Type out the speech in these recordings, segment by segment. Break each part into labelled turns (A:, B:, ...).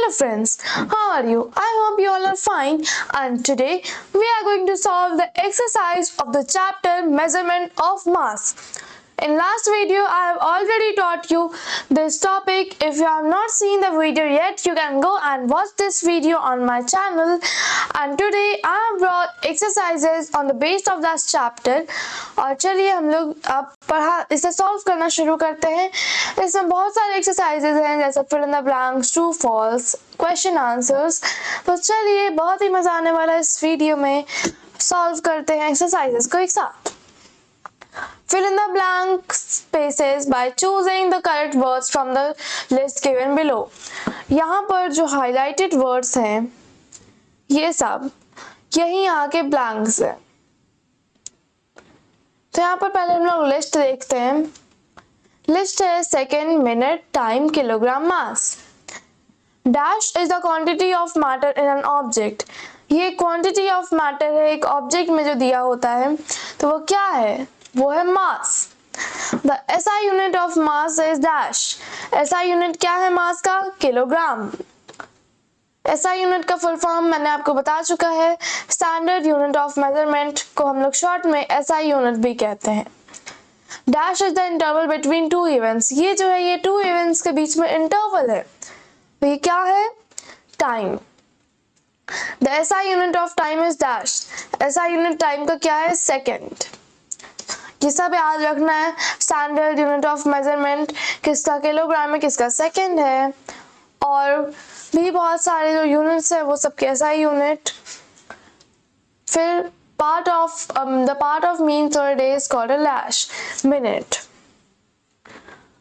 A: Hello friends, how are you? I hope you all are fine, and today we are going to solve the exercise of the chapter measurement of mass. In last video I have already taught you this topic. If you have not seen the video yet, you can go and watch this video on my channel. And today I have brought exercises on the base of that chapter. और चलिए हम लोग अब इसे solve करना शुरू करते हैं। इसमें बहुत सारे एक्सरसाइजेज हैं जैसे fill in the blanks, true false, question answers. तो चलिए बहुत ही मजा आने वाला है इस वीडियो में। सॉल्व करते हैं एक्सरसाइजेस को एक साथ। Fill in the blank spaces by choosing the correct words from the list given below. यहाँ पर जो highlighted words हैं ये सब यही यहाँ के blanks हैं। तो यहाँ पर पहले हम लोग लिस्ट देखते हैं। लिस्ट है second, minute, time, kilogram, mass. Dash is the quantity of matter in an object. ये क्वांटिटी ऑफ मैटर है एक ऑब्जेक्ट में जो दिया होता है, तो वो क्या है? वो है mass. The SI unit of mass is dash. SI unit क्या है मास का? किलोग्राम। एसआई यूनिट का फुल फॉर्म मैंने आपको बता चुका है। स्टैंडर्ड यूनिट ऑफ मेजरमेंट को हम लोग शॉर्ट में एसआई यूनिट भी कहते हैं। Dash is the interval between two events. ये जो है ये टू इवेंट्स के बीच में इंटरवल है, तो ये क्या है? Time. The SI unit of time is dash. SI unit time का क्या है? सेकेंड। ये सब याद रखना है। स्टैंडर्ड यूनिट ऑफ मेजरमेंट किसका किलोग्राम है, किसका सेकेंड है, और भी बहुत सारे जो यूनिट्स है वो सबके एसआई यूनिट। फिर the part of means or day is called a lash, minute।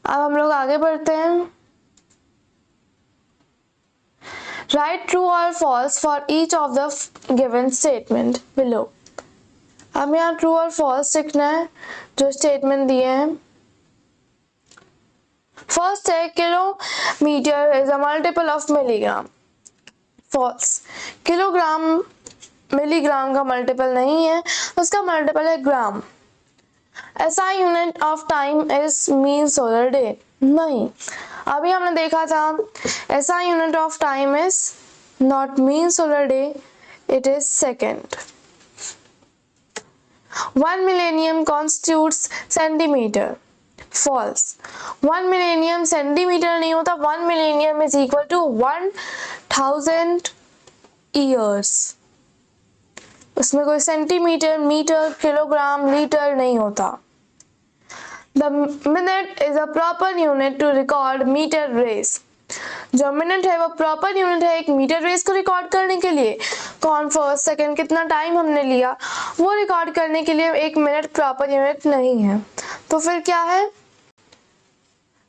A: अब हम लोग आगे बढ़ते हैं। Write true or false for each of the given statement below। अब यहाँ ट्रू और फॉल्स लिखना है जो स्टेटमेंट दिए हैं। फर्स्ट है kilometre is a multiple of milligram. False. Kilogram milligram का मल्टीपल नहीं है, उसका मल्टीपल है gram. SI unit of time is mean solar day. नहीं, अभी हमने देखा था SI unit of time is not mean solar day, it is second. 1 millennium constitutes centimeter। False। 1 millennium centimetre नहीं होता। 1 millennium is equal to 1000 years। उसमें कोई centimetre, metre, kilogram, litre नहीं होता। The minute is a proper unit to record meter race। जो minute है वो proper unit है एक मीटर रेस को रिकॉर्ड करने के लिए। कौन फर्स्ट सेकंड कितना टाइम हमने लिया वो रिकॉर्ड करने के लिए एक मिनट प्रॉपर यूनिट नहीं है, तो फिर क्या है?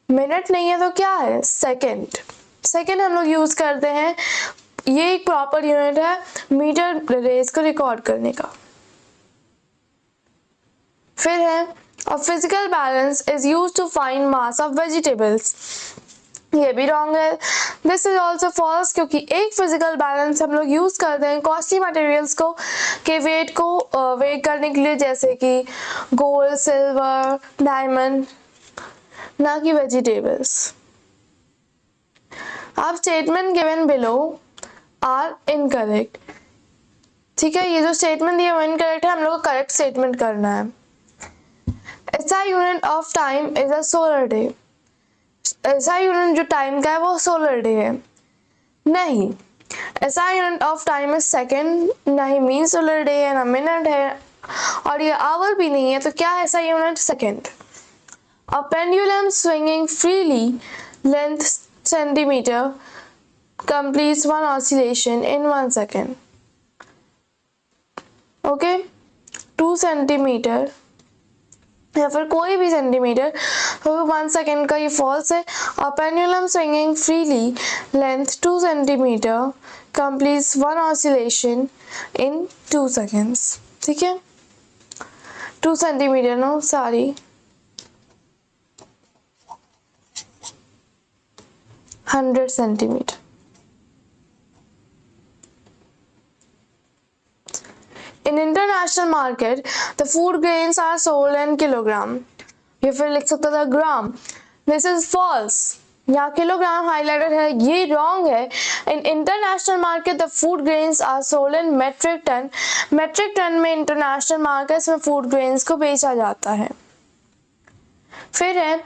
A: मिनट नहीं है तो क्या है? सेकंड। सेकंड हम लोग यूज करते हैं, ये एक प्रॉपर यूनिट है मीटर रेस को रिकॉर्ड करने का। फिर है a physical balance is used to find mass of vegetables। ये भी रॉन्ग है। दिस इज ऑल्सो फॉल्स, क्योंकि एक फिजिकल बैलेंस हम लोग यूज करते हैं कॉस्टली मटेरियल्स को के वेट को वेट करने के लिए, जैसे कि गोल्ड, सिल्वर, डायमंड, ना कि वेजिटेबल्स। अब statement given below are incorrect. ठीक है, ये जो स्टेटमेंट दिया वो इनकरेक्ट है, हम लोग को करेक्ट स्टेटमेंट करना है। SI unit of time is a solar day. SI unit जो टाइम का है वो सोलर डे है। नहीं, SI unit of time is second. नहीं मीन सोलर डे है, ना मिनट है, और ये आवर भी नहीं है, तो क्या है SI unit? Second. A pendulum swinging freely length centimetre completes one oscillation in 1 second। Okay, 2 centimetre या फिर कोई भी सेंटीमीटर, तो 1 सेकेंड का ये फॉल्स है। और pendulum swinging freely length 2 centimetre completes 1 oscillation in 2 seconds. ठीक है, 2 centimetre no sorry 100 centimetre. In international market, the food grains are sold in kilogram। ये फिर लिख सकता था ग्राम। This is false। यहाँ किलोग्राम हाईलाइटेड है, ये रॉन्ग है। In international market the food grains are sold in metric ton. Metric ton में इंटरनेशनल मार्केट्स में फूड ग्रेन्स को बेचा जाता है। फिर है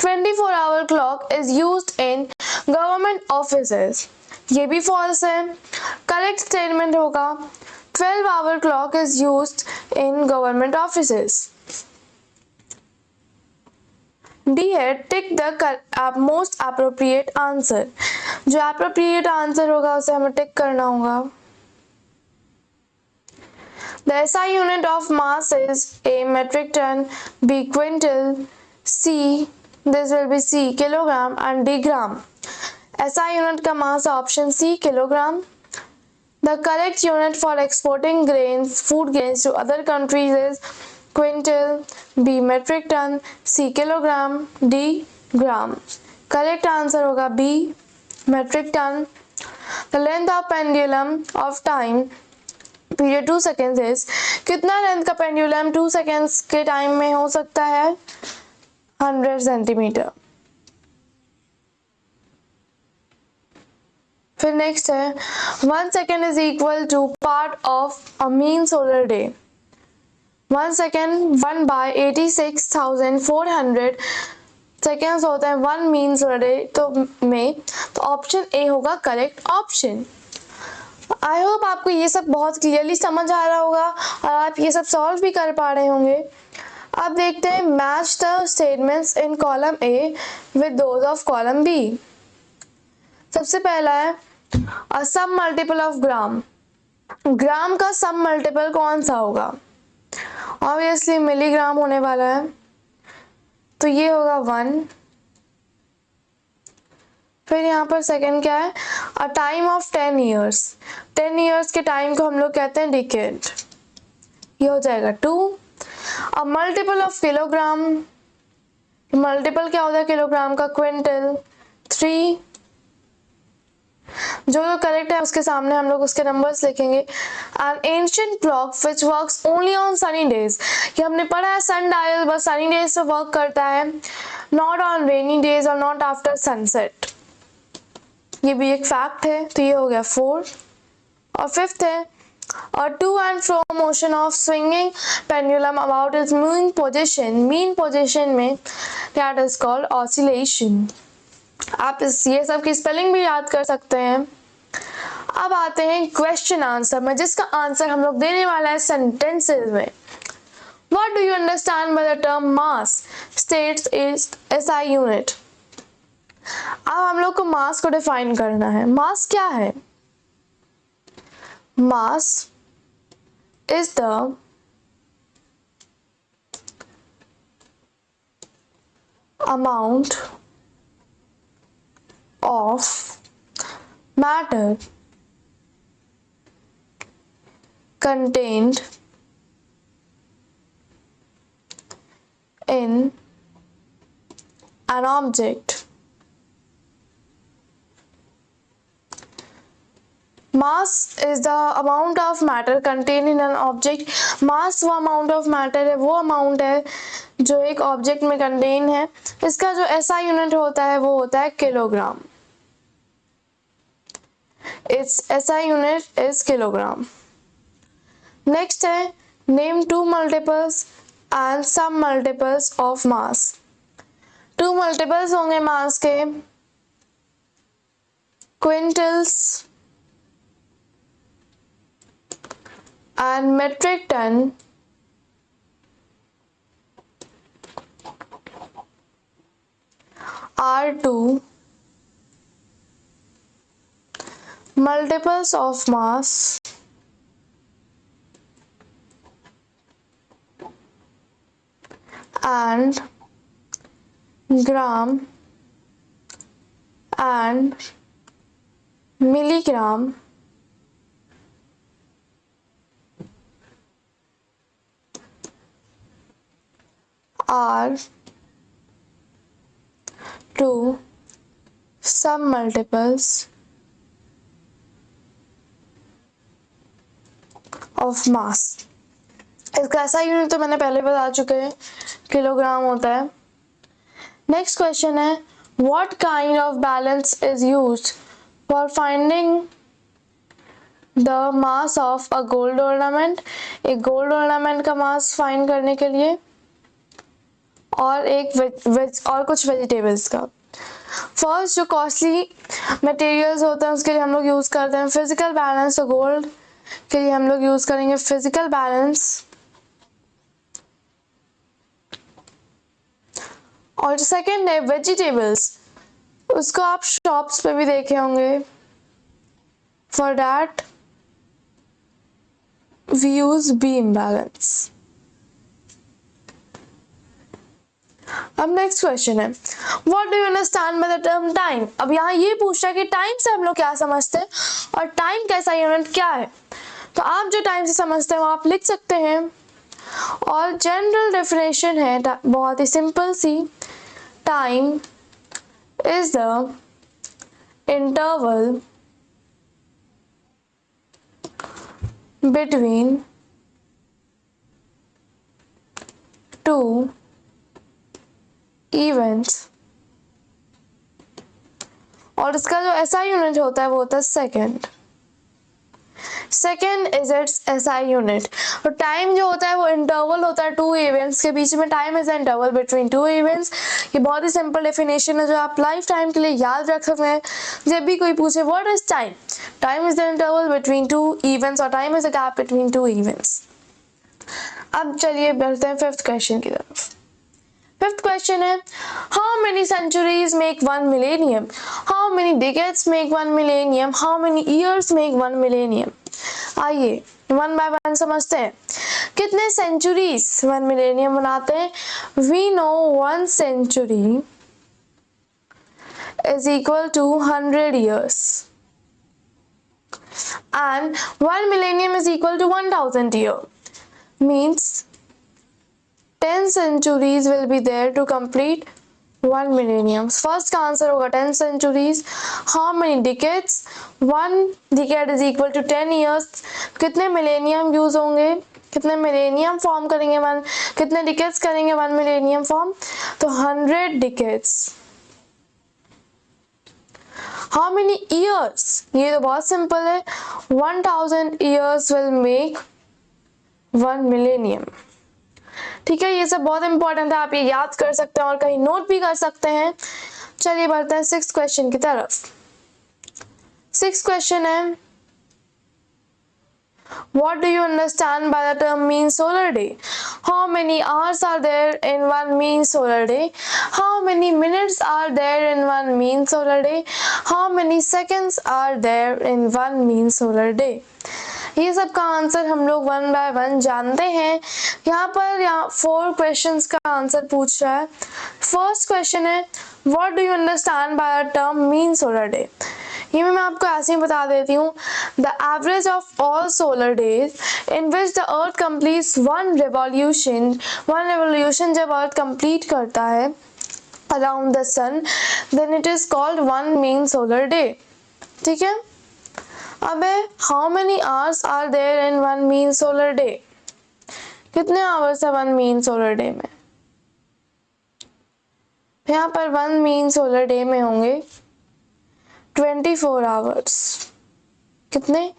A: 24 hour clock is used in government offices, ये भी फॉल्स है। करेक्ट स्टेटमेंट होगा 12 hour clock is used in government offices. D है tick the most appropriate answer, जो अप्रोप्रिएट आंसर होगा उसे हमें टिक करना होगा। The SI unit of mass is A metric ton, B quintal, C this will be C kilogram and D gram. SI unit का mass option C kilogram. The correct unit for exporting grains, food grains to other countries is quintal, B metric ton, C kilogram, D gram. Correct answer होगा B metric ton. The length of pendulum of time period 2 seconds is, कितना length का pendulum 2 seconds के time में हो सकता है? 100 centimetre. फिर next है 1 second is equal to part of a mean solar day. 1 second 1/86,400 seconds होता है 1 मीन सोलर डे तो ऑप्शन ए होगा करेक्ट ऑप्शन। आई होप आपको ये सब बहुत क्लियरली समझ आ रहा होगा और आप ये सब सॉल्व भी कर पा रहे होंगे। अब देखते हैं match the statements in column A with those of column B. सबसे पहला है अ सम मल्टीपल ऑफ ग्राम। ग्राम का सम मल्टीपल कौन सा होगा? ऑब्वियसली मिलीग्राम होने वाला है, तो ये होगा 1। फिर यहाँ पर सेकंड क्या है? A time of 10 years. 10 years के टाइम को हम लोग कहते हैं डिकेड, ये हो जाएगा 2। अ मल्टीपल ऑफ किलोग्राम, मल्टीपल क्या होता है किलोग्राम का? क्विंटल, 3। जो करेक्ट है उसके सामने हम लोग उसके नंबर्स लिखेंगे। N ancient clock which works only on Sunny days, ये हमने पढ़ा है सन डायल बस सनी डेज पे वर्क करता है, नॉट ऑन रेनी डेज और नॉट आफ्टर सनसेट, ये भी एक फैक्ट है, तो ये हो गया 4। और फिफ्थ है और to and fro motion of swinging pendulum about its mean position. Mean position में दैट इज कॉल्ड ऑसिलेशन। आप ये सब की स्पेलिंग भी याद कर सकते हैं। अब आते हैं क्वेश्चन आंसर में, जिसका आंसर हम लोग देने वाला है सेंटेंसेस में। What do you understand by the term mass? States is SI unit. अब हम लोग को मास को डिफाइन करना है। मास क्या है? Mass is the amount of matter contained in an object. Mass is the amount of matter contained in an object. Mass वो amount of matter है, वो amount है जो एक object में contain है। इसका जो SI unit होता है वो होता है kilogram. Its SI unit is kilogram. Next है name two multiples and some multiples of mass. Two multiples होंगे mass के quintals and metric ton are two multiples of mass and gram and milligram are two some multiples of mass. इसका ऐसा unit तो मैंने पहले बता चुके हैं, किलोग्राम होता है। नेक्स्ट क्वेश्चन है What kind of balance is used for finding the mass of a gold ornament? एक गोल्ड ornament का मास फाइंड करने के लिए, और एक वेज और कुछ वेजिटेबल्स का। फर्स्ट जो कॉस्टली मटेरियल्स होते हैं उसके लिए हम लोग यूज करते हैं फिजिकल बैलेंस। तो गोल्ड के लिए हम लोग यूज करेंगे फिजिकल बैलेंस। और जो सेकेंड है वेजिटेबल्स, उसको आप शॉप्स पे भी देखे होंगे। For that we use beam balance. अब नेक्स्ट क्वेश्चन है, what do you understand by the term time? अब यहाँ ये पूछ रहा है कि टाइम से हम लोग क्या समझते हैं और टाइम कैसा यूनिट क्या है। तो आप जो टाइम से समझते हैं वो आप लिख सकते हैं, और जनरल डेफिनेशन है बहुत ही सिंपल सी, time is the interval between two events, और इसका जो SI यूनिट होता है वो होता है second. Second is it's SI unit. और टाइम जो होता है वो इंटरवल होता है टू इवेंट्स के बीच में। Time is interval between two events. ये बहुत ही सिंपल डेफिनेशन है जो आप लाइफ टाइम के लिए याद रख सकते हैं। जब भी कोई पूछे what is time, time is the interval between two events, और time is the gap between two events. अब चलिए बढ़ते हैं फिफ्थ क्वेश्चन की तरफ। फिफ्थ क्वेश्चन है, how many centuries make one millennium? How many decades make one millennium? How many years make one millennium? आइए one by one समझते हैं। कितने सेंचुरीज वन मिलेनियम बनाते हैं? We know one century is equal to 100 years and 1 millennium is equal to 1000 year, means 10 centuries will be there to complete 1 millennium. First का answer होगा 10 centuries. How many decades? 1 decade is equal to 10 years. कितने millennium use होंगे, कितने millennium form करेंगे one, कितने decades करेंगे 1 millennium form? तो 100 decades. How many years? ये तो बहुत सिंपल है, 1000 years will make 1 millennium. ठीक है, ये सब बहुत इंपॉर्टेंट है, आप ये याद कर सकते हैं और कहीं नोट भी कर सकते हैं। चलिए बढ़ते हैं सिक्स्थ क्वेश्चन की तरफ। सिक्स्थ क्वेश्चन है, what do you understand by the term mean solar day? How many hours are there in one mean solar day? How many minutes are there in one mean solar day? How many seconds are there in one mean solar day? ये सब का answer हम लोग one by one जानते हैं। यहाँ पर 4 questions का आंसर पूछ रहा है। फर्स्ट क्वेश्चन है, what do you understand by the term mean solar day? ये मैं आपको ऐसे ही बता देती हूँ, the average of all solar days in which the earth completes one revolution जब अर्थ कंप्लीट करता है around the sun, then it is called one mean solar day. ठीक है, अबे how many hours are there in one mean solar day? कितने hours है one mean solar day में? यहाँ पर वन मीन सोलर डे में होंगे 24 आवर्स। कितने?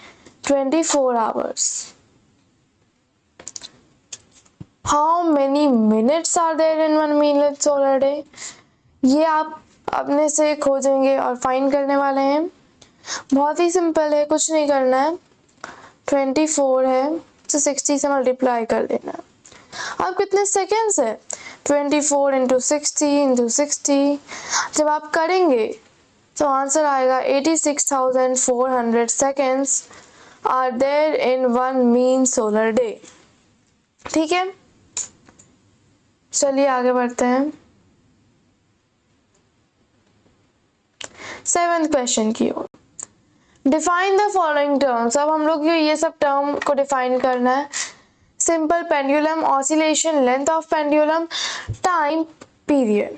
A: 24 hours. How many minutes are there in one mean solar day? ये आप अपने से खोजेंगे और फाइंड करने वाले हैं। बहुत ही सिंपल है, कुछ नहीं करना है। 24 है तो 60 से मल्टीप्लाई कर देना है। अब कितने सेकेंड्स है? 24 इंटू 60 जब आप करेंगे तो आंसर आएगा 86,400 seconds are there in one mean solar day. ठीक है, चलिए आगे बढ़ते हैं सेवेंथ क्वेश्चन की ओर। Define the following terms. अब हम लोग ये सब टर्म को डिफाइन करना है। Simple pendulum, oscillation, length of pendulum, time period.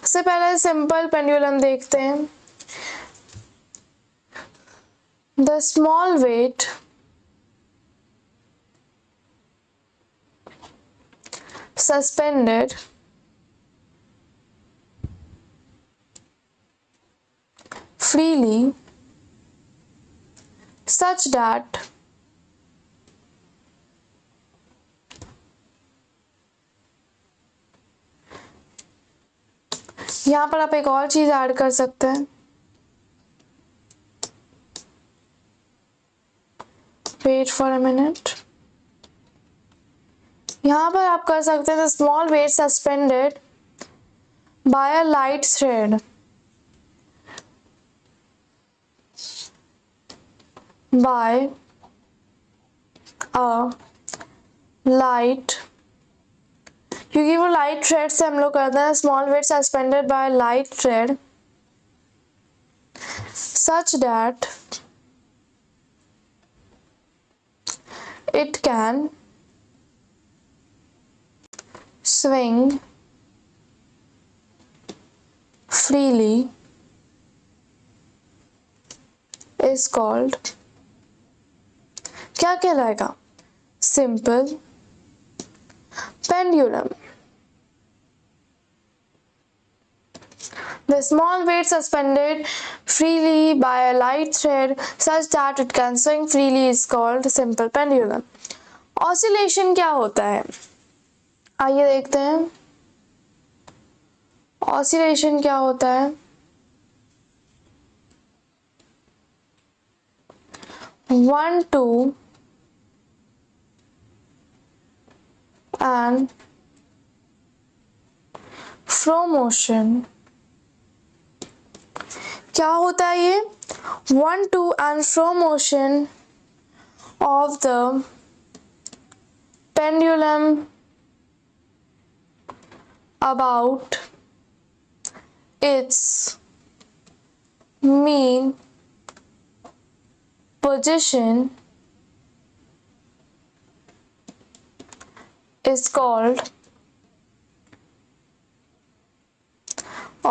A: सबसे पहले सिंपल पेंडुलम देखते हैं। The small weight suspended freely such that यहाँ पर आप एक और चीज ऐड कर सकते हैं, वेट फॉर अ मिनट। यहाँ पर आप कर सकते हैं small weight suspended by a light thread by a light, क्योंकि वो लाइट थ्रेड से हम लोग करते हैं, small weight suspended by light thread such that it can swing freely is called, क्या कहलाएगा? Simple pendulum. The small weight suspended freely by a light thread such that it can swing freely is called simple pendulum. Oscillation क्या होता है? आइए देखते हैं oscillation क्या होता है। One, two and flow motion. क्या होता है ये? 1, 2 and flow motion of the pendulum about its mean position is called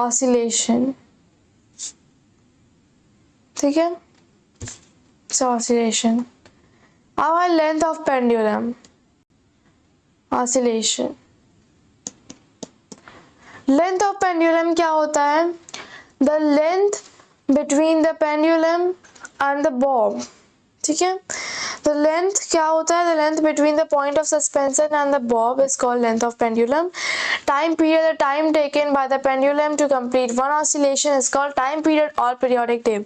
A: oscillation। ठीक है, so oscillation। Our length of pendulum, oscillation। Length of pendulum क्या होता है? The length between the pendulum and the bob। ठीक है, the length क्या होता है? The length between the point of suspension and the bob is called length of pendulum। Time period, the time taken by the pendulum to complete one oscillation is called time period or periodic time।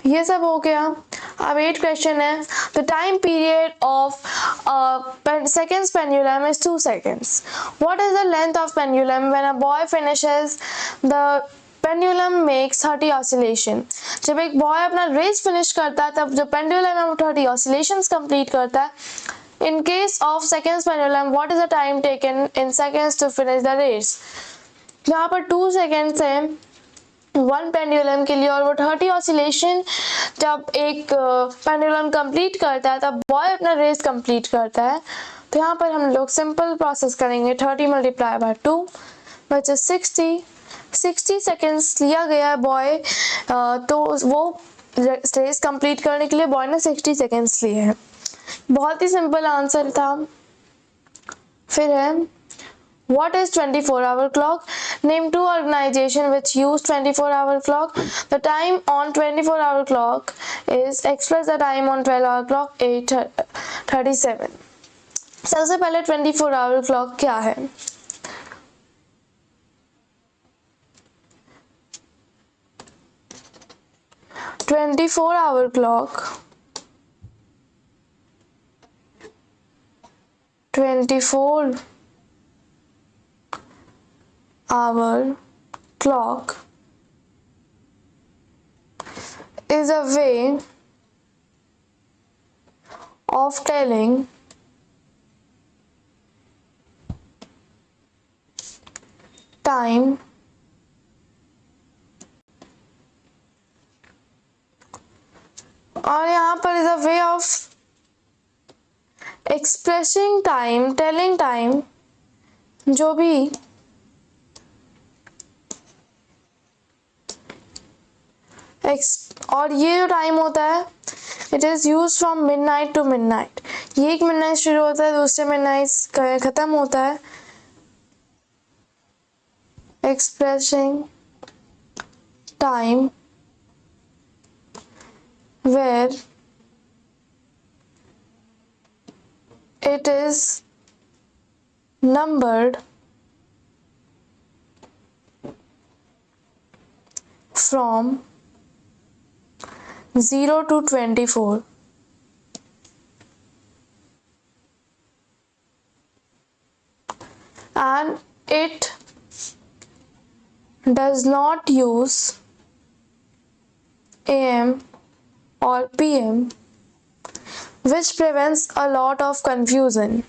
A: ये सब हो गया। अब 8 question है। The time period of seconds pendulum is 2 seconds। What is the length of pendulum when a boy finishes the pendulum makes 30 oscillation। जब एक boy अपना race finish करता है तब जो पेंडुलम है वो 30 oscillations कंप्लीट करता है। In case of seconds pendulum, what is the time taken in seconds to finish the race। यहाँ पर 2 seconds है वन पेंडुलम के लिए और वो 30 ऑसिलेशन जब एक पेंडुलम कंप्लीट करता है तब बॉय अपना रेस कंप्लीट करता है। तो यहाँ पर हम लोग सिंपल प्रोसेस करेंगे, 30 multiply by 2 which is 60 seconds लिया गया है बॉय, तो वो रेस कंप्लीट करने के लिए बॉय ने 60 सेकेंड्स लिए हैं। बहुत ही सिंपल आंसर था। फिर है What is 24-hour clock? Name 2 organizations which use 24-hour clock. The time on 24-hour clock is x plus the time on 12-hour clock 8:37। सबसे पहले 24-hour clock क्या है? (24-hour clock) 24-hour clock is a way of telling time और यहाँ पर is a way of expressing time, telling time, जो भी और ये जो टाइम होता है it is use from midnight to midnight. ये एक मिडनाइट शुरू होता है, दूसरे मिडनाइट खत्म होता है। Expressing time where it is numbered from 0 to 24. And it does not use AM or PM, which prevents a lot of confusion.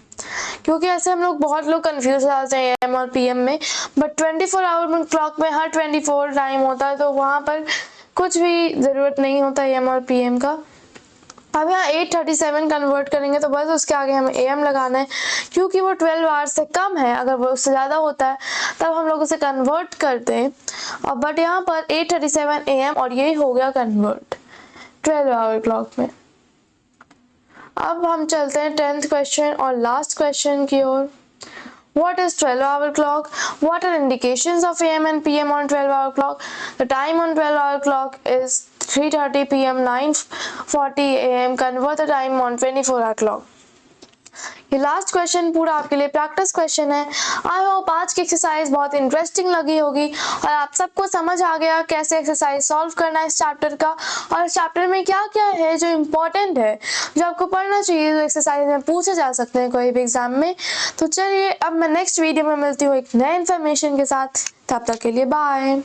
A: क्योंकि ऐसे हम लोग बहुत लोग कंफ्यूज हो जाते हैं AM और PM में, बट 24 आवर क्लॉक में हर 24 टाइम होता है, तो वहाँ पर कुछ भी ज़रूरत नहीं होता AM और PM का। अब यहाँ 8:37 कन्वर्ट करेंगे तो बस उसके आगे हमें AM लगाना है, क्योंकि वो 12 आवर्स से कम है। अगर वो उससे ज़्यादा होता है तब हम लोग उसे कन्वर्ट करते हैं, और बट यहाँ पर 8:37 AM और यही हो गया कन्वर्ट 12 आवर क्लॉक में। अब हम चलते हैं 10th क्वेश्चन और लास्ट क्वेश्चन की ओर। What is 12-hour clock? What are indications of AM and PM on 12-hour clock? The time on 12-hour clock is 3:30 PM, 9:40 AM. Convert the time on 24-hour clock. ये last question पूरा आपके लिए practice question है। I hope आज की exercise बहुत interesting लगी होगी और आप सबको समझ आ गया कैसे एक्सरसाइज सॉल्व करना है इस चैप्टर का, और इस चैप्टर में क्या क्या है जो इम्पोर्टेंट है, जो आपको पढ़ना चाहिए, जो एक्सरसाइज में पूछे जा सकते हैं कोई भी एग्जाम में। तो चलिए अब मैं नेक्स्ट वीडियो में मिलती हूँ एक नए इन्फॉर्मेशन के साथ। तब तक के लिए बाय।